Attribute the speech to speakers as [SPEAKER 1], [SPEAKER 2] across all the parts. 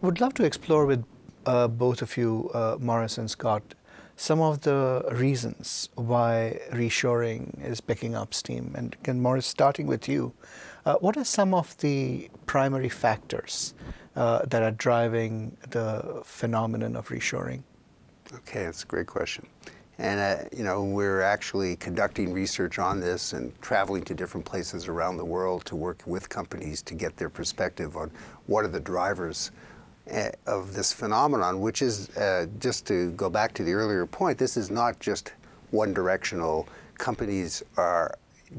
[SPEAKER 1] would love to explore with both of you, Morris and Scott, some of the reasons why reshoring is picking up steam. And again, Morris, starting with you, what are some of the primary factors that are driving the phenomenon of reshoring?
[SPEAKER 2] Okay, that's a great question. And we're actually conducting research on this and traveling to different places around the world to work with companies to get their perspective on what are the drivers of this phenomenon, which is, just to go back to the earlier point, this is not just one directional.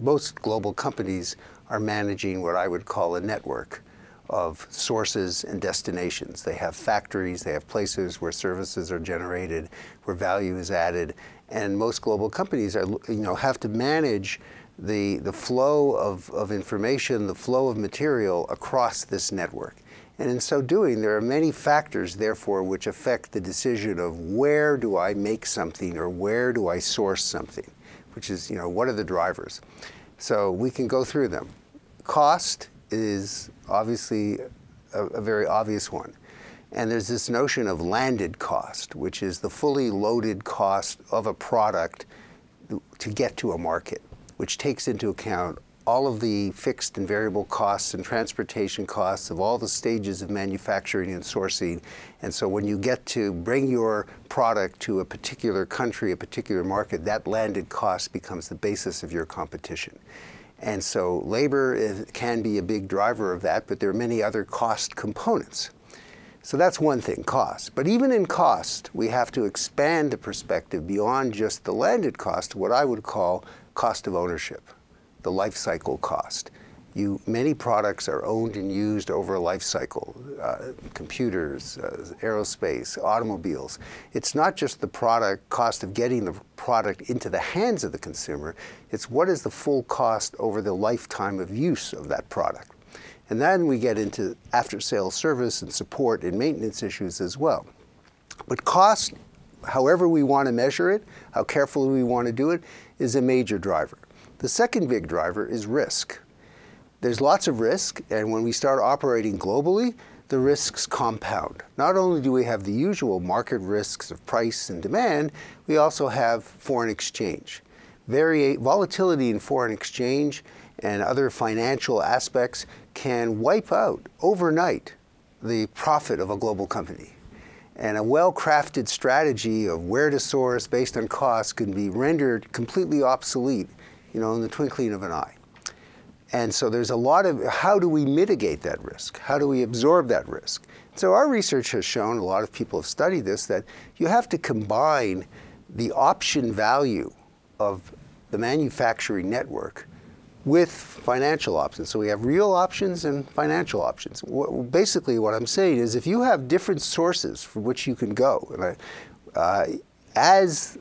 [SPEAKER 2] Most global companies are managing what I would call a network of sources and destinations. They have factories, they have places where services are generated, where value is added, and most global companies are, have to manage the flow of information, the flow of material across this network. And in so doing, there are many factors, therefore, which affect the decision of where do I make something or where do I source something, which is, what are the drivers? So we can go through them. Cost is obviously a very obvious one. And there's this notion of landed cost, which is the fully loaded cost of a product to get to a market, which takes into account all of the fixed and variable costs and transportation costs of all the stages of manufacturing and sourcing. And so when you get to bring your product to a particular country, a particular market, that landed cost becomes the basis of your competition. And so labor can be a big driver of that, but there are many other cost components. So that's one thing, cost. But even in cost, we have to expand the perspective beyond just the landed cost to what I would call cost of ownership, the life cycle cost. Many products are owned and used over a life cycle, computers, aerospace, automobiles. It's not just the cost of getting the product into the hands of the consumer, it's what is the full cost over the lifetime of use of that product. And then we get into after-sales service and support and maintenance issues as well. But cost, however we want to measure it, how carefully we want to do it, is a major driver. The second big driver is risk. There's lots of risk, and when we start operating globally, the risks compound. Not only do we have the usual market risks of price and demand, we also have foreign exchange. Volatility in foreign exchange and other financial aspects can wipe out overnight the profit of a global company. And a well-crafted strategy of where to source based on cost can be rendered completely obsolete, in the twinkling of an eye. And so there's a lot of, how do we mitigate that risk? How do we absorb that risk? So our research has shown, a lot of people have studied this, that you have to combine the option value of the manufacturing network with financial options. So we have real options and financial options. Basically what I'm saying is if you have different sources for which you can go, as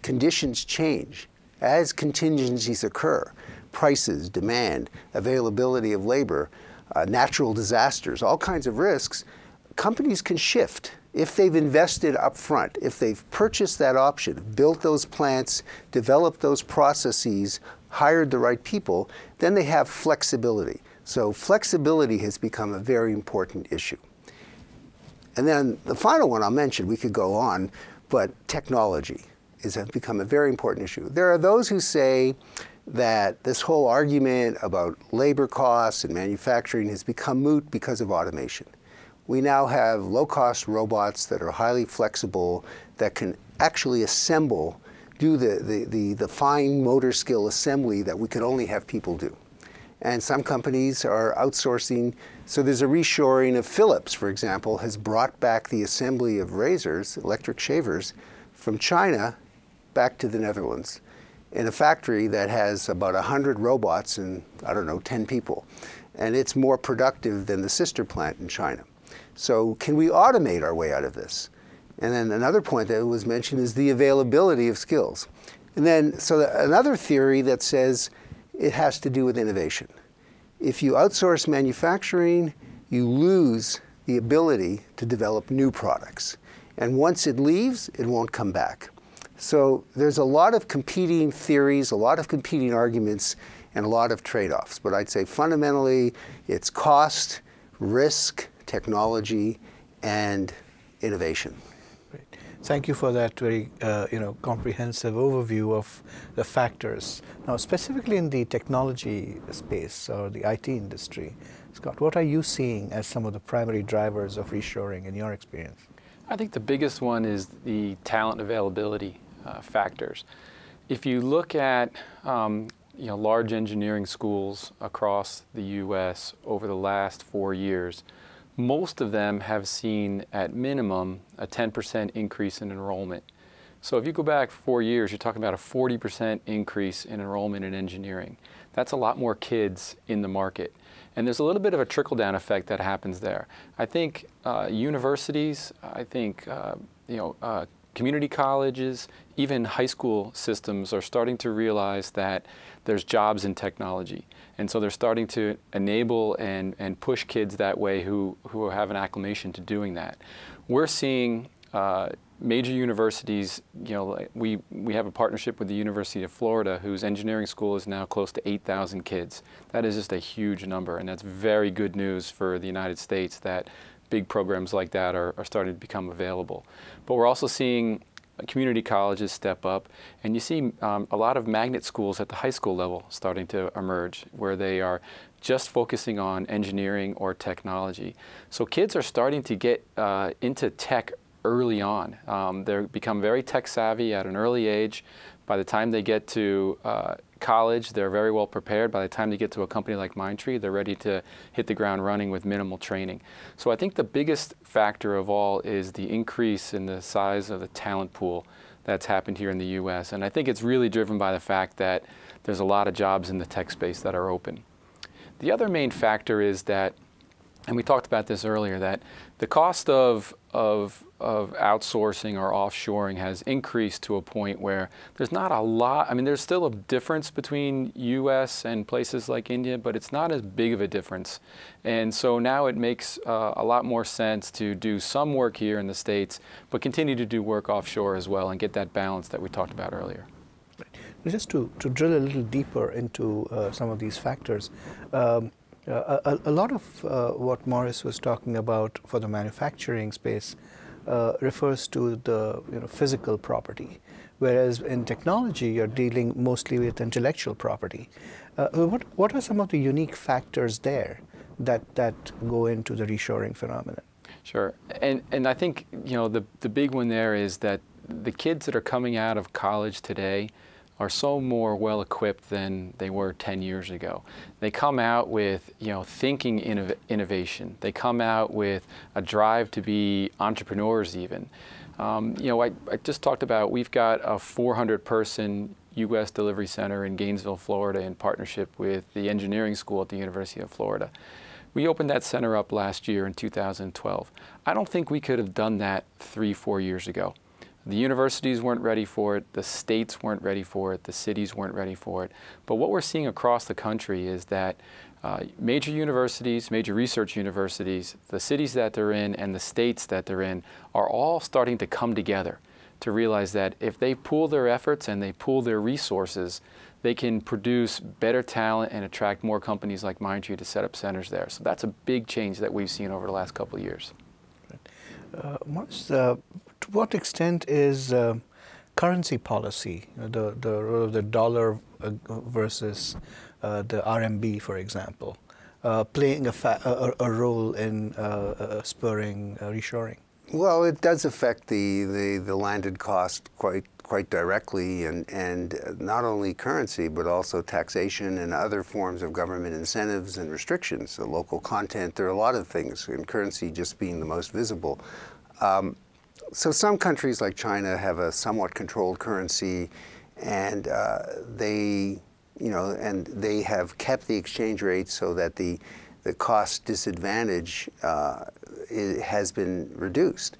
[SPEAKER 2] conditions change, as contingencies occur, prices, demand, availability of labor, natural disasters, all kinds of risks, companies can shift. If they've invested up front, if they've purchased that option, built those plants, developed those processes, hired the right people, then they have flexibility. So flexibility has become a very important issue. And then the final one I'll mention, we could go on, but technology has become a very important issue. There are those who say that this whole argument about labor costs and manufacturing has become moot because of automation. We now have low-cost robots that are highly flexible, that can actually assemble, do the fine motor skill assembly that we could only have people do. And some companies are outsourcing. So there's a reshoring of Philips, for example, has brought back the assembly of razors, electric shavers, from China back to the Netherlands in a factory that has about 100 robots and, 10 people. And it's more productive than the sister plant in China. So can we automate our way out of this? And then another point that was mentioned is the availability of skills. And then, another theory that says it has to do with innovation. If you outsource manufacturing, you lose the ability to develop new products. And once it leaves, it won't come back. So there's a lot of competing theories, a lot of competing arguments, and a lot of trade-offs. But I'd say fundamentally, it's cost, risk, technology, and innovation.
[SPEAKER 1] Great. Thank you for that very comprehensive overview of the factors. Now, specifically in the technology space or the IT industry, Scott, what are you seeing as some of the primary drivers of reshoring in your experience?
[SPEAKER 3] I think the biggest one is the talent availability factors. If you look at large engineering schools across the U.S. over the last 4 years, most of them have seen at minimum a 10% increase in enrollment. So if you go back 4 years, you're talking about a 40% increase in enrollment in engineering. That's a lot more kids in the market. And there's a little bit of a trickle-down effect that happens there. I think universities, I think community colleges, even high school systems are starting to realize that there's jobs in technology. And so they're starting to enable and push kids that way who have an acclimation to doing that. We're seeing major universities, we have a partnership with the University of Florida, whose engineering school is now close to 8,000 kids. That is just a huge number, and that's very good news for the United States that big programs like that are starting to become available. But we're also seeing community colleges step up, and you see a lot of magnet schools at the high school level starting to emerge, where they are just focusing on engineering or technology. So kids are starting to get into tech early on. They become very tech savvy at an early age. By the time they get to college, they're very well prepared. By the time they get to a company like Mindtree, they're ready to hit the ground running with minimal training. So I think the biggest factor of all is the increase in the size of the talent pool that's happened here in the U.S. And I think it's really driven by the fact that there's a lot of jobs in the tech space that are open. The other main factor is that, and we talked about this earlier, that the cost of outsourcing or offshoring has increased to a point where there's not a lot. I mean, there's still a difference between U.S. and places like India, but it's not as big of a difference. And so now it makes a lot more sense to do some work here in the States, but continue to do work offshore as well and get that balance that we talked about earlier.
[SPEAKER 1] Just to drill a little deeper into some of these factors, a lot of what Morris was talking about for the manufacturing space refers to the physical property, whereas in technology you're dealing mostly with intellectual property. What are some of the unique factors there that go into the reshoring phenomenon?
[SPEAKER 3] Sure, and I think the big one there is that the kids that are coming out of college today are so more well equipped than they were 10 years ago. They come out with thinking innovation. They come out with a drive to be entrepreneurs even. I just talked about, we've got a 400-person U.S. delivery center in Gainesville, Florida, in partnership with the engineering school at the University of Florida. We opened that center up last year in 2012. I don't think we could have done that 3-4 years ago. The universities weren't ready for it, the states weren't ready for it, the cities weren't ready for it. But what we're seeing across the country is that major universities, major research universities, the cities that they're in and the states that they're in are all starting to come together to realize that if they pool their efforts and they pool their resources, they can produce better talent and attract more companies like Mindtree to set up centers there. So that's a big change that we've seen over the last couple of years.
[SPEAKER 1] Morris, to what extent is currency policy, the role of the dollar versus the RMB, for example, playing a role in spurring reshoring?
[SPEAKER 2] Well, it does affect the landed cost quite directly, and not only currency, but also taxation and other forms of government incentives and restrictions, so local content. There are a lot of things, and currency just being the most visible. So some countries like China have a somewhat controlled currency, and they have kept the exchange rate so that the cost disadvantage has been reduced.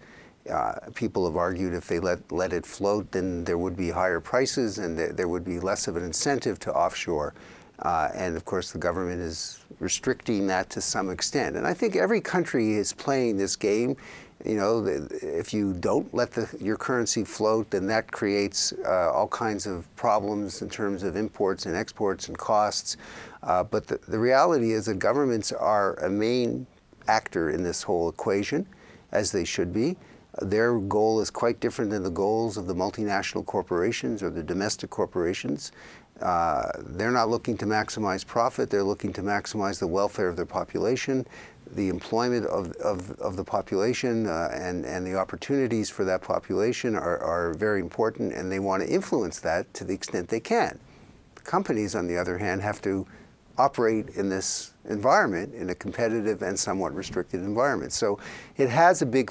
[SPEAKER 2] People have argued if they let it float, then there would be higher prices and there would be less of an incentive to offshore. And of course, the government is restricting that to some extent. And I think every country is playing this game. If you don't let your currency float, then that creates all kinds of problems in terms of imports and exports and costs. But the reality is that governments are a main actor in this whole equation. as they should be. Their goal is quite different than the goals of the multinational corporations or the domestic corporations. They're not looking to maximize profit, they're looking to maximize the welfare of their population, the employment of the population, and the opportunities for that population are very important, and they want to influence that to the extent they can. The companies, on the other hand, have to operate in this environment, in a competitive and somewhat restricted environment. So it has a big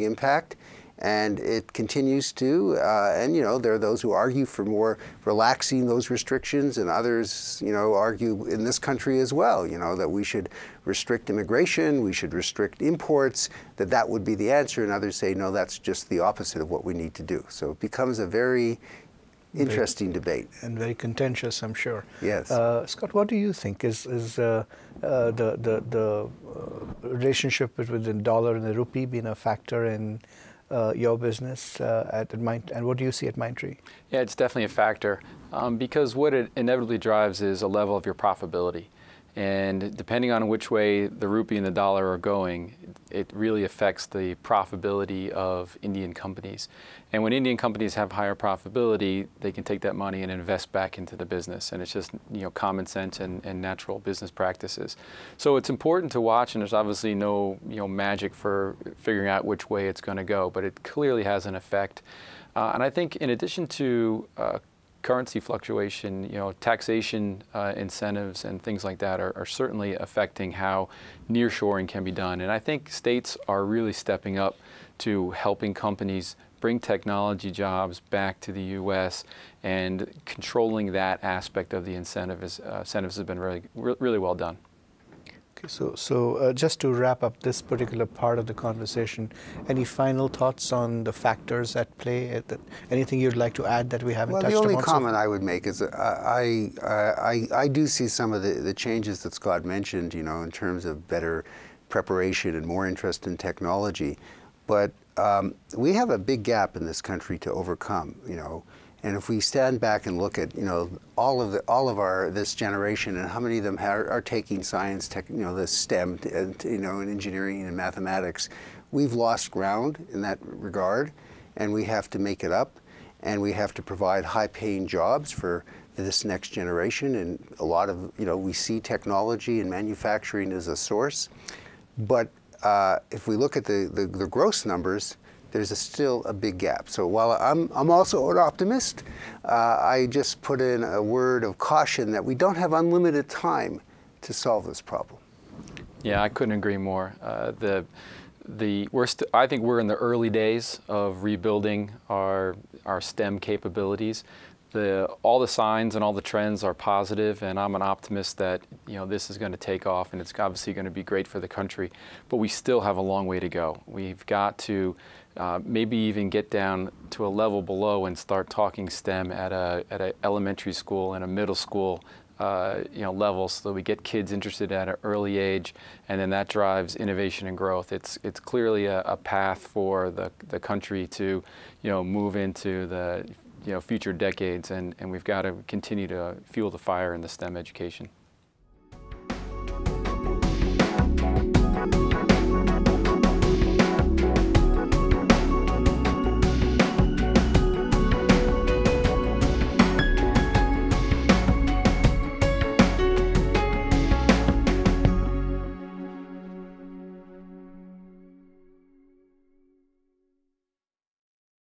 [SPEAKER 2] impact, and it continues to. And there are those who argue for more relaxing those restrictions, and others, argue in this country as well, that we should restrict immigration, we should restrict imports, that would be the answer. And others say, no, that's just the opposite of what we need to do. So it becomes a very interesting debate.
[SPEAKER 1] And very contentious, I'm sure.
[SPEAKER 2] Yes.
[SPEAKER 1] Scott, what do you think is the relationship between the dollar and the rupee being a factor in your business at Mind, and what do you see at Mindtree?
[SPEAKER 3] Yeah, it's definitely a factor because what it inevitably drives is a level of your profitability. And depending on which way the rupee and the dollar are going, it really affects the profitability of Indian companies. And when Indian companies have higher profitability, they can take that money and invest back into the business. And it's just common sense and natural business practices. So it's important to watch, and there's obviously no magic for figuring out which way it's going to go, but it clearly has an effect. And I think in addition to currency fluctuation, taxation incentives and things like that are certainly affecting how nearshoring can be done. And I think states are really stepping up to helping companies bring technology jobs back to the U.S. and controlling that aspect of the incentives has been really well done.
[SPEAKER 1] So just to wrap up this particular part of the conversation, any final thoughts on the factors at play? Anything you'd like to add that we haven't touched on?
[SPEAKER 2] Well, the only comment I would make is I do see some of the changes that Scott mentioned, in terms of better preparation and more interest in technology. But we have a big gap in this country to overcome, And if we stand back and look at, all of this generation and how many of them are taking science, the STEM, and engineering and mathematics, we've lost ground in that regard, and we have to make it up, and we have to provide high-paying jobs for this next generation. And a lot of, we see technology and manufacturing as a source, but if we look at the gross numbers, there's still a big gap. So while I'm also an optimist, I just put in a word of caution that we don't have unlimited time to solve this problem.
[SPEAKER 3] Yeah, I couldn't agree more. I think we're in the early days of rebuilding our STEM capabilities. All the signs and all the trends are positive, and I'm an optimist that this is going to take off, and it's obviously going to be great for the country. But we still have a long way to go. We've got to maybe even get down to a level below and start talking STEM at a elementary school and a middle school level, so that we get kids interested at an early age, and then that drives innovation and growth. It's clearly a path for the country to move into the future decades, and we've got to continue to fuel the fire in the STEM education.